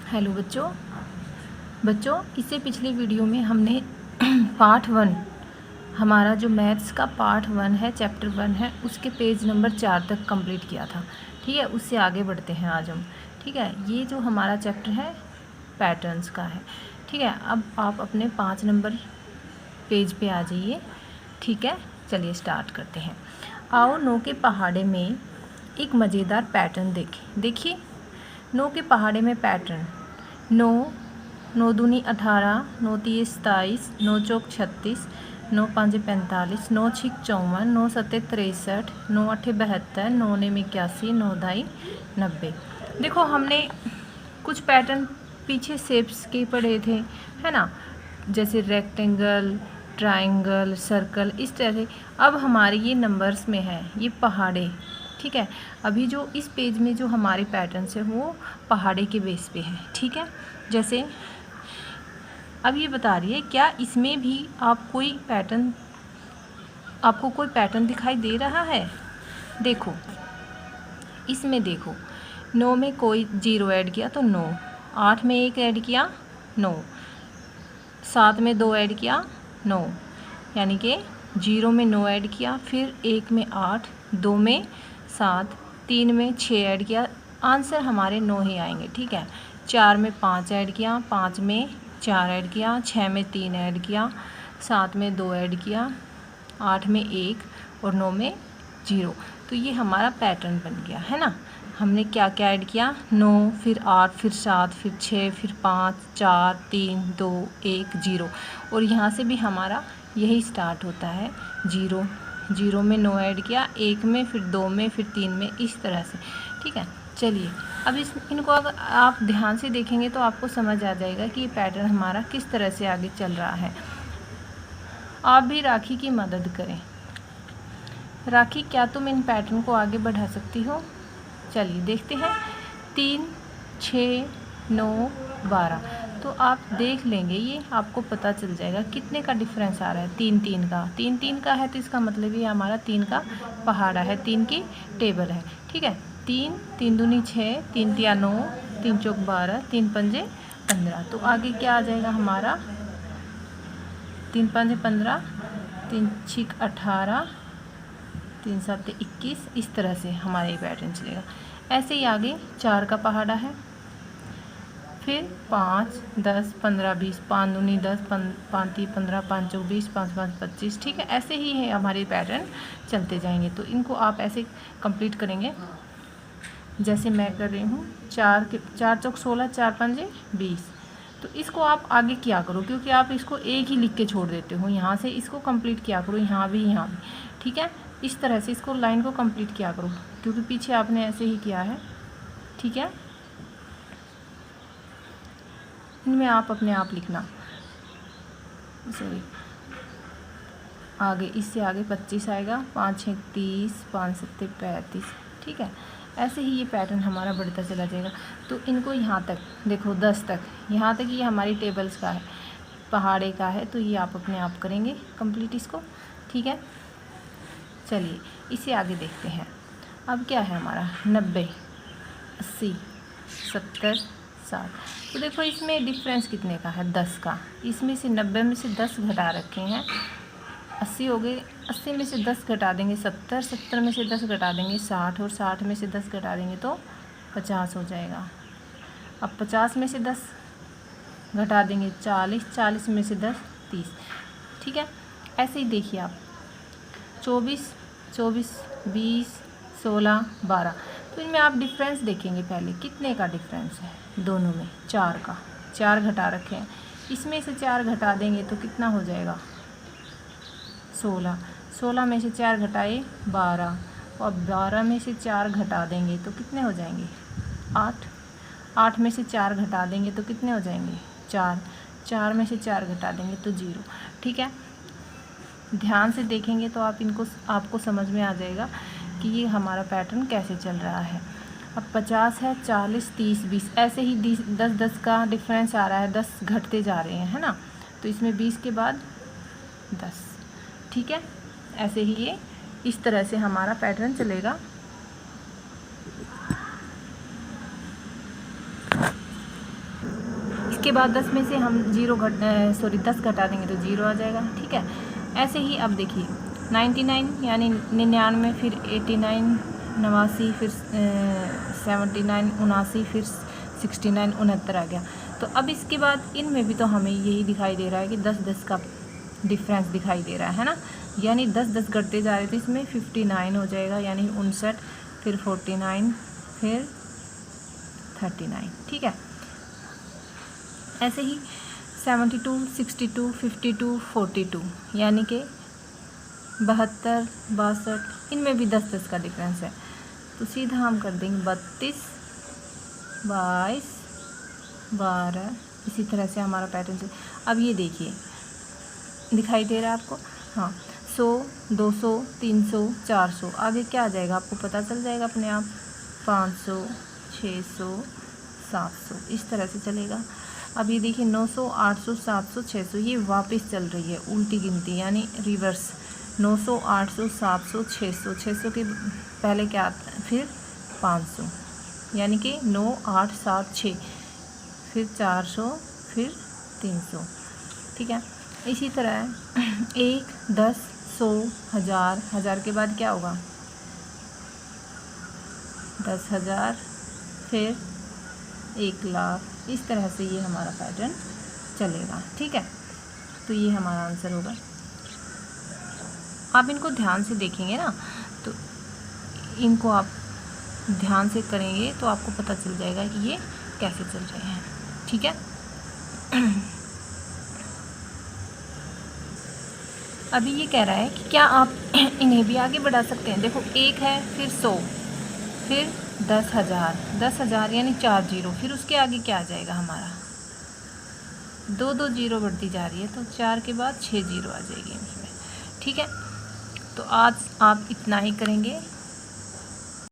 Hello बच्चों इससे पिछले वीडियो में हमने पार्ट 1 हमारा जो मैथ्स का पार्ट 1 है, चैप्टर 1 है, उसके पेज नंबर 4 तक कंप्लीट किया था। ठीक है, उससे आगे बढ़ते हैं आज हम। ठीक है, ये जो हमारा चैप्टर है पैटर्न्स का है। ठीक है, अब आप अपने 5 नंबर पेज पे आ जाइए। ठीक है, चलिए स्टार्ट करते हैं। आओ नो के पहाड़े में एक मज़ेदार पैटर्न देखें। देखिए, नो के पहाड़े में पैटर्न 9 दूनी 18, 9 तीय 27, 9 चौक 36, 9 पाँचे 45, 9 छीक 54, 9 सत्ते 63, 9 अट्ठे 72, 9 ने 81, 9 दाई 90। देखो, हमने कुछ पैटर्न पीछे शेप्स के पढ़े थे, है ना, जैसे रेक्टेंगल, ट्रायंगल, सर्कल, इस तरह से। अब हमारे ये नंबर्स में है, ये पहाड़े। ठीक है, अभी जो इस पेज में जो हमारे पैटर्न्स है वो पहाड़े के बेस पे है। ठीक है, जैसे अब ये बता रही है, क्या इसमें भी आपको कोई पैटर्न दिखाई दे रहा है? देखो, इसमें देखो, 9 में कोई 0 ऐड किया तो 9, 8 में 1 ऐड किया 9, 7 में 2 ऐड किया 9, यानी कि 0 में 9 ऐड किया, फिर 1 में 8, 2 में 7, 3 में 6 ऐड किया, आंसर हमारे 9 ही आएंगे। ठीक है, 4 में 5 ऐड किया, 5 में 4 ऐड किया, 6 में 3 ऐड किया, 7 में 2 ऐड किया, 8 में 1 और 9 में 0। तो ये हमारा पैटर्न बन गया है ना। हमने क्या क्या ऐड किया? 9, फिर 8, फिर 7, फिर 6, फिर 5, 4, 3, 2, 1, 0। और यहाँ से भी हमारा यही स्टार्ट होता है, 0 में 9 ऐड किया, 1 में, फिर 2 में, फिर 3 में, इस तरह से। ठीक है, चलिए अब इनको अगर आप ध्यान से देखेंगे तो आपको समझ आ जाएगा कि ये पैटर्न हमारा किस तरह से आगे चल रहा है। आप भी राखी की मदद करें। राखी, क्या तुम इन पैटर्न को आगे बढ़ा सकती हो? चलिए देखते हैं। 3, 6, 9, 12। तो आप देख लेंगे, ये आपको पता चल जाएगा कितने का डिफरेंस आ रहा है। 3 3 का, 3 3 का है, तो इसका मतलब ये हमारा 3 का पहाड़ा है, 3 की टेबल है। ठीक है, 3, 3 दूनी 6, 3 तिया 9, 3 चौक 12, 3 पंजे 15। तो आगे क्या आ जाएगा हमारा? 3 पंजे 15, 3 छीक 18, 3 7 21। इस तरह से हमारा ये पैटर्न चलेगा। ऐसे ही आगे 4 का पहाड़ा है, फिर 5, 10, 15, 20, 5 दूनी 10, 5 तीन 15, 5 चौक 20, 5 5 25। ठीक है, ऐसे ही है हमारे पैटर्न चलते जाएंगे। तो इनको आप ऐसे कंप्लीट करेंगे जैसे मैं कर रही हूँ। 4 चौक 16, 4 पंजे 20। तो इसको आप आगे क्या करो, क्योंकि आप इसको एक ही लिख के छोड़ देते हो, यहाँ से इसको कंप्लीट किया करो, यहाँ भी यहाँ भी। ठीक है, इस तरह से इसको लाइन को कंप्लीट किया करो, क्योंकि पीछे आपने ऐसे ही किया है। ठीक है, इनमें आप अपने आप लिखना। सॉरी, आगे इससे आगे 25 आएगा, 5 6 30, 5 7 35। ठीक है, ऐसे ही ये पैटर्न हमारा बढ़ता चला जाएगा। तो इनको यहाँ तक देखो, 10 तक, यहाँ तक ये हमारी टेबल्स का है, पहाड़े का है, तो ये आप अपने आप करेंगे कंप्लीट इसको। ठीक है, चलिए इसे आगे देखते हैं। अब क्या है हमारा? 90, 80, 70, 60। तो देखो, इसमें डिफरेंस कितने का है? 10 का। इसमें से 90 में से 10 घटा रखे हैं, 80 हो गए। 80 में से 10 घटा देंगे 70, 70 में से 10 घटा देंगे 60, और 60 में से 10 घटा देंगे तो 50 हो जाएगा। अब 50 में से 10 घटा देंगे 40, 40 में से 10 30। ठीक है, ऐसे ही देखिए आप 24, 24, 20, 16, 12। तो इनमें आप डिफरेंस देखेंगे, पहले कितने का डिफरेंस है दोनों में? 4 का। 4 घटा रखे हैं, इसमें से 4 घटा देंगे तो कितना हो जाएगा? 16। 16 में से 4 घटाए 12, और 12 में से 4 घटा देंगे तो कितने हो जाएंगे? 8। 8 में से 4 घटा देंगे तो कितने हो जाएंगे? 4। 4 में से 4 घटा देंगे तो 0। ठीक है, ध्यान से देखेंगे तो आपको समझ में आ जाएगा कि ये हमारा पैटर्न कैसे चल रहा है। अब 50 है, 40, 30, 20, ऐसे ही 10 10 का डिफरेंस आ रहा है, 10 घटते जा रहे हैं, है ना। तो इसमें 20 के बाद 10। ठीक है, ऐसे ही ये इस तरह से हमारा पैटर्न चलेगा। इसके बाद 10 में से हम 10 घटा देंगे तो 0 आ जाएगा। ठीक है, ऐसे ही अब देखिए 99 यानी 99, फिर 89 89, फिर 79 79, फिर 69 69 आ गया। तो अब इसके बाद इनमें भी तो हमें यही दिखाई दे रहा है कि 10 का डिफरेंस दिखाई दे रहा है ना, यानी 10 घटते जा रहे थे, इसमें 59 हो जाएगा, यानी 59, फिर 49, फिर 39। ठीक है, ऐसे ही 72 62 52 42 यानी कि 72 62, इनमें भी 10 का डिफरेंस है। तो सीधा हम कर देंगे 32 22 12, इसी तरह से हमारा पैटर्न से। अब ये देखिए दिखाई दे रहा है आपको, हाँ 100 200 300 400, आगे क्या आ जाएगा आपको पता चल जाएगा अपने आप, 500 600 700, इस तरह से चलेगा। अब ये देखिए 900 800 700 600, ये वापस चल रही है उल्टी गिनती, यानी रिवर्स। 900 800 700 600, 600 के पहले क्या आता है, फिर 500, यानी कि 9 8 7 6, फिर 400, फिर 300। ठीक है, इसी तरह 1 10 100 1000, 1000 के बाद क्या होगा 10,000, फिर 1,00,000, इस तरह से ये हमारा पैटर्न चलेगा। ठीक है, तो ये हमारा आंसर होगा। आप इनको ध्यान से देखेंगे ना, तो इनको आप ध्यान से करेंगे तो आपको पता चल जाएगा कि ये कैसे चल रहे हैं। ठीक है, अभी ये कह रहा है कि क्या आप इन्हें भी आगे बढ़ा सकते हैं। देखो 1 है, फिर 100, फिर 10,000, 10,000 यानी 4 जीरो, फिर उसके आगे क्या आ जाएगा हमारा, 2 जीरो बढ़ती जा रही है, तो 4 के बाद 6 जीरो आ जाएगी इसमें। ठीक है, तो आज आप इतना ही करेंगे।